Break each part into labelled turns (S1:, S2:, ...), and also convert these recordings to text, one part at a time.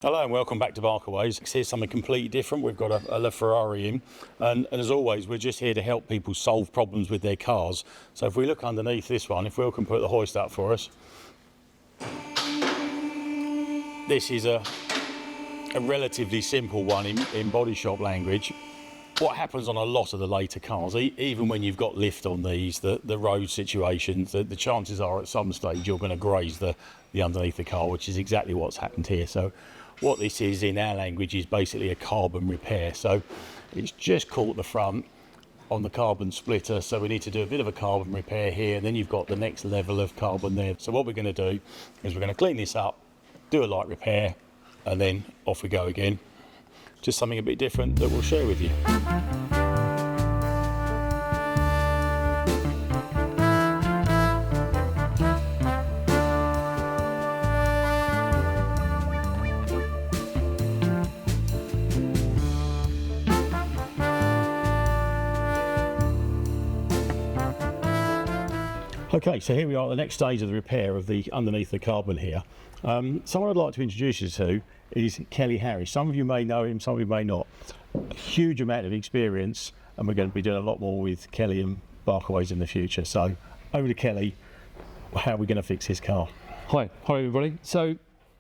S1: Hello and welcome back to Barkerways. Here's something completely different. We've got a LaFerrari in, and as always we're just here to help people solve problems with their cars. So if we look underneath this one, if Will can put the hoist up for us, this is a relatively simple one in body shop language. What happens on a lot of the later cars, even when you've got lift on these, the road situations, the chances are at some stage you're going to graze the underneath the car, which is exactly what's happened here. So what this is in our language is basically a carbon repair. So it's just caught the front on the carbon splitter, so we need to do a bit of a carbon repair here, and then you've got the next level of carbon there. So what we're going to do is we're going to clean this up, do a light repair, and then off we go again. Just something a bit different that we'll share with you. Okay, so here we are at the next stage of the repair of the underneath the carbon here. Someone I'd like to introduce you to is Kelly Harris. Some of you may know him, some of you may not. A huge amount of experience, and we're going to be doing a lot more with Kelly and Barkerways in the future. So over to Kelly, how are we going to fix his car?
S2: Hi everybody. So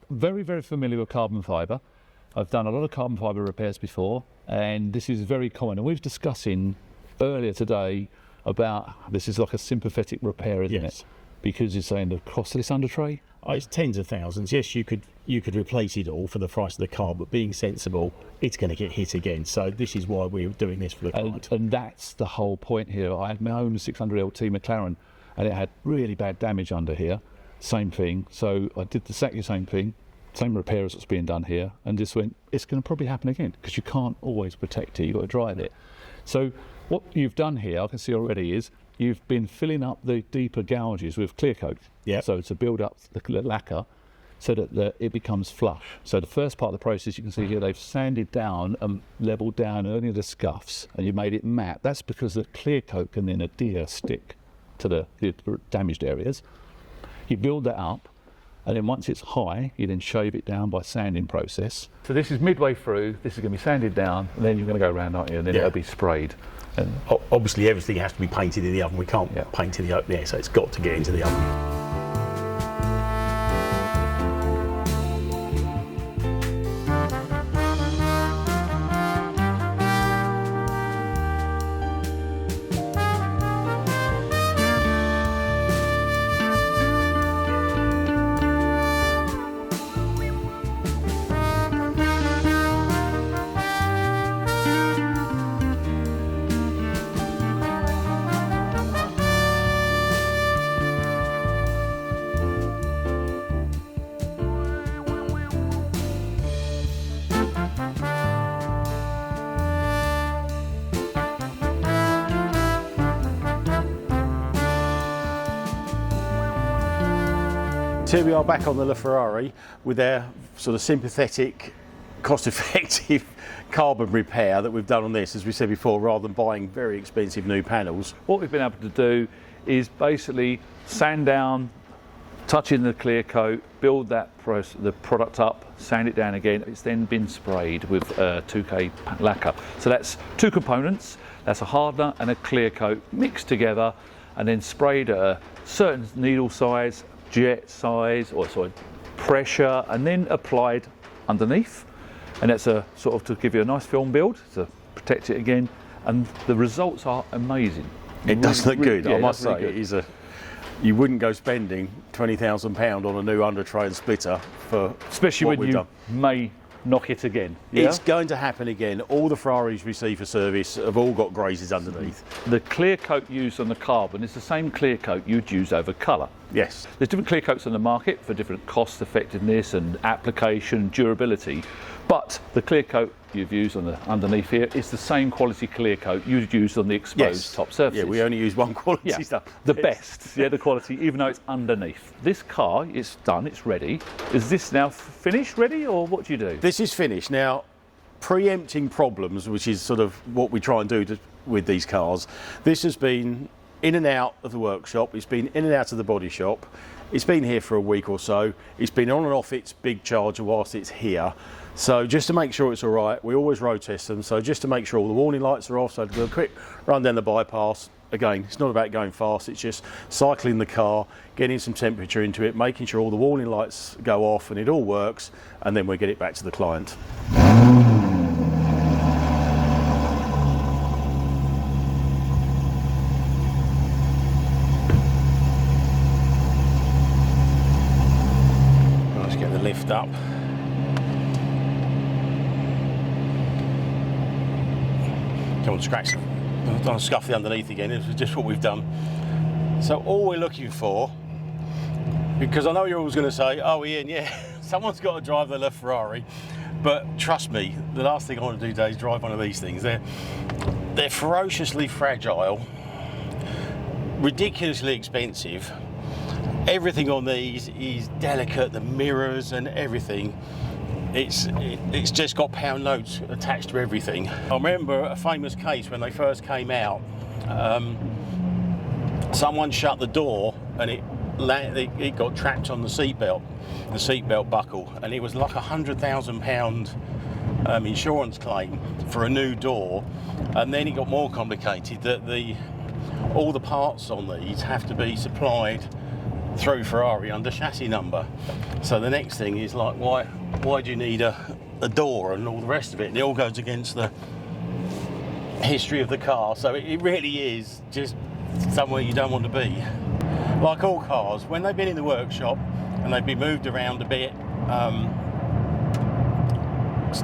S2: very familiar with carbon fibre. I've done a lot of carbon fibre repairs before, and this is very common. And we were discussing earlier today about this is like a sympathetic repair, isn't it? Because you're saying the cost of this under tray?
S1: Oh, it's tens of thousands. Yes, you could replace it all for the price of the car, but being sensible, it's going to get hit again. So this is why we're doing this for the client.
S2: And that's the whole point here. I had my own 600 LT McLaren, and it had really bad damage under here. Same thing. So I did exactly the same thing, same repair as what's being done here, and just went, it's going to probably happen again, because you can't always protect it. You've got to drive it. So what you've done here, I can see already, is you've been filling up the deeper gouges with clear coat.
S1: Yeah.
S2: So to build up the lacquer so that it becomes flush. So the first part of the process, you can see here, they've sanded down and leveled down only the scuffs, and you made it matte. That's because the clear coat can then adhere, stick to the damaged areas. You build that up, and then once it's high, you then shave it down by sanding process. So this is midway through, this is going to be sanded down, and then you're going to go around, aren't you? And then it'll be sprayed.
S1: And obviously everything has to be painted in the oven. We can't paint in the open air, so it's got to get into the oven. So here we are back on the LaFerrari with our sort of sympathetic, cost-effective carbon repair that we've done on this, as we said before, rather than buying very expensive new panels.
S2: What we've been able to do is basically sand down, touch in the clear coat, build the product up, sand it down again. It's then been sprayed with 2K lacquer. So that's two components. That's a hardener and a clear coat mixed together, and then sprayed at a certain needle size, jet size, or pressure, and then applied underneath. And that's a sort of to give you a nice film build to protect it again. And the results are amazing.
S1: It does look good,
S2: yeah,
S1: I must say. It is you wouldn't go spending £20,000 on a new under tray and splitter for
S2: especially
S1: what
S2: when
S1: we've
S2: you
S1: done.
S2: may knock it again. Yeah?
S1: It's going to happen again. All the Ferraris we see for service have all got grazes underneath.
S2: The clear coat used on the carbon is the same clear coat you'd use over colour.
S1: Yes.
S2: There's different clear coats on the market for different cost effectiveness and application durability, but the clear coat you've used on the underneath here is the same quality clear coat you'd use on the exposed top surfaces.
S1: Yeah, we only use one quality stuff.
S2: The best, the quality, even though it's underneath. This car, it's done, it's ready. Is this now finished, ready, or what do you do?
S1: This is finished. Now, preempting problems, which is sort of what we try and do with these cars, this has been in and out of the workshop, it's been in and out of the body shop, it's been here for a week or so, it's been on and off its big charger whilst it's here. So just to make sure it's all right, we always road test them. So just to make sure all the warning lights are off, so do a quick run down the bypass. Again, it's not about going fast, it's just cycling the car, getting some temperature into it, making sure all the warning lights go off and it all works, and then we get it back to the client. Let's get the lift up. Come on, scratch. I've done a scuff the underneath again. This is just what we've done. So all we're looking for, because I know you're always going to say, oh Ian, yeah, someone's got to drive the LaFerrari, but trust me, the last thing I want to do today is drive one of these things. They're ferociously fragile, ridiculously expensive. Everything on these is delicate, the mirrors and everything. It's just got pound notes attached to everything. I remember a famous case when they first came out. Someone shut the door and it got trapped on the seatbelt buckle, and it was like £100,000 insurance claim for a new door. And then it got more complicated that all the parts on these have to be supplied through Ferrari under chassis number. So the next thing is like, why do you need a door and all the rest of it? And it all goes against the history of the car. So it really is just somewhere you don't want to be. Like all cars, when they've been in the workshop and they've been moved around a bit,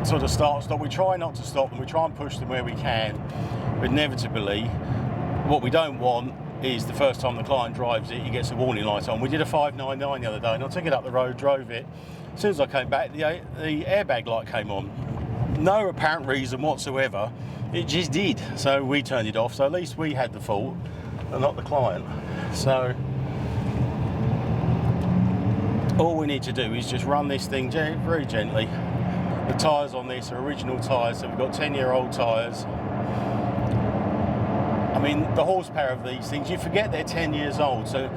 S1: sort of stop, we try not to stop them, we try and push them where we can. But inevitably, what we don't want is the first time the client drives it, he gets a warning light on. We did a 599 the other day and I took it up the road, drove it. As soon as I came back, the airbag light came on. No apparent reason whatsoever, it just did. So we turned it off, so at least we had the fault and not the client. So all we need to do is just run this thing very gently. The tyres on this are original tyres, so we've got 10-year-old tyres. I mean, the horsepower of these things, you forget they're 10 years old. So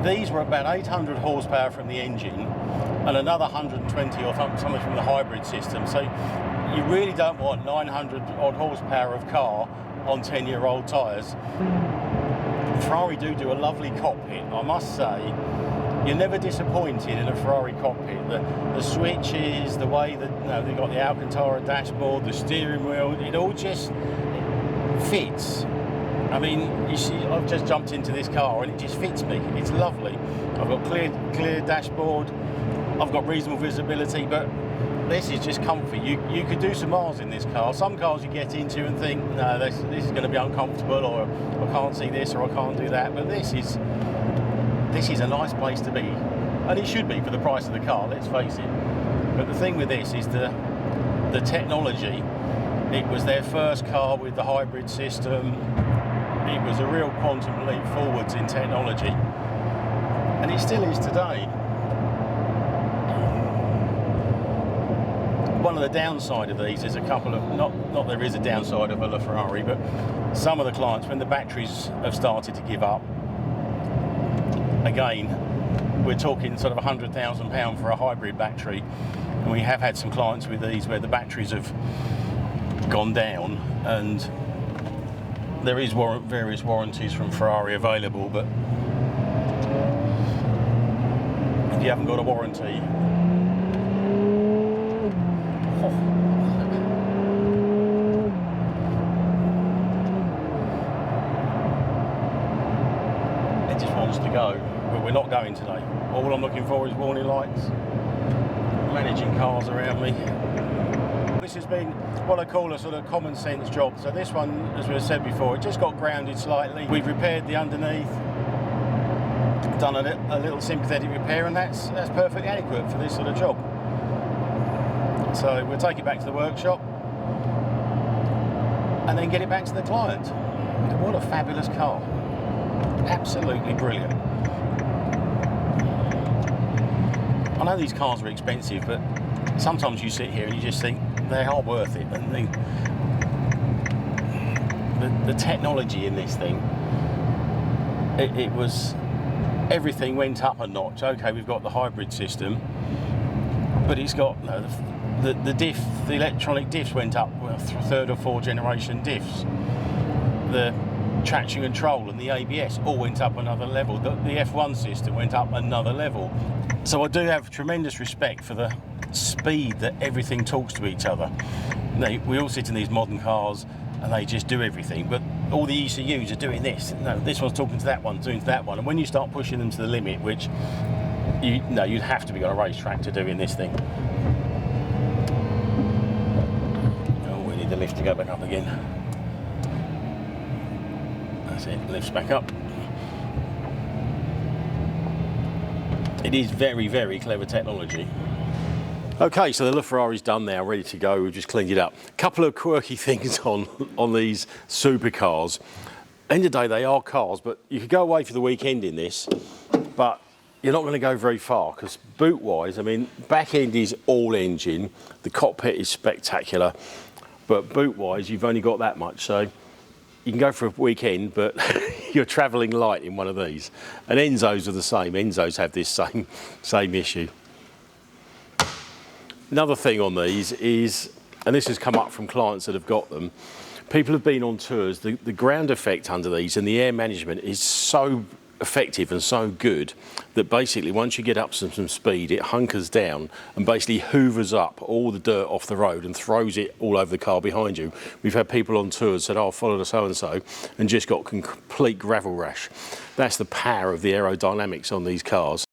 S1: these were about 800 horsepower from the engine and another 120 or something from the hybrid system. So you really don't want 900 odd horsepower of car on 10-year-old tyres. Ferrari do a lovely cockpit, I must say. You're never disappointed in a Ferrari cockpit. The switches, the way that they've got the Alcantara dashboard, the steering wheel, it all just fits. I mean, you see, I've just jumped into this car and it just fits me. It's lovely. I've got clear dashboard. I've got reasonable visibility, but this is just comfy. You could do some miles in this car. Some cars you get into and think, no, this is going to be uncomfortable, or I can't see this, or I can't do that. But this is a nice place to be, and it should be for the price of the car. Let's face it. But the thing with this is the technology. It was their first car with the hybrid system. It was a real quantum leap forwards in technology, and it still is today. One of the downside of these is a couple of, not there is a downside of a LaFerrari, but some of the clients, when the batteries have started to give up, again, we're talking sort of £100,000 for a hybrid battery, and we have had some clients with these where the batteries have gone down, and there is various warranties from Ferrari available, but if you haven't got a warranty, it just wants to go, but we're not going today. All I'm looking for is warning lights, managing cars around me. This has been what I call a sort of common sense job. So this one, as we said before, it just got grounded slightly. We've repaired the underneath, done a little sympathetic repair, and that's perfectly adequate for this sort of job. So we'll take it back to the workshop and then get it back to the client. What a fabulous car. Absolutely brilliant. I know these cars are expensive, but sometimes you sit here and you just think they are worth it. And the technology in this thing, it was, everything went up a notch. Okay, we've got the hybrid system, but it's got the diff, the electronic diffs went up, well, third or fourth generation diffs. The traction control and the ABS all went up another level. The F1 system went up another level. So I do have tremendous respect for the speed that everything talks to each other. We all sit in these modern cars and they just do everything, but all the ECUs are doing this. No, this one's talking to that one, doing to that one. And when you start pushing them to the limit, which you'd have to be on a racetrack to doing this thing. Oh, we need the lift to go back up again. That's it, lifts back up. It is very, very clever technology. Okay, so the LaFerrari's done now, ready to go. We've just cleaned it up. A couple of quirky things on these supercars. End of the day, they are cars, but you could go away for the weekend in this, but you're not going to go very far because boot-wise, I mean, back end is all engine, the cockpit is spectacular, but boot-wise, you've only got that much, so you can go for a weekend, but you're travelling light in one of these. And Enzos are the same. Enzos have this same issue. Another thing on these is, and this has come up from clients that have got them, people have been on tours, the ground effect under these and the air management is so effective and so good that basically once you get up some speed, it hunkers down and basically hoovers up all the dirt off the road and throws it all over the car behind you. We've had people on tours said, oh, follow the so-and-so, and just got complete gravel rash. That's the power of the aerodynamics on these cars.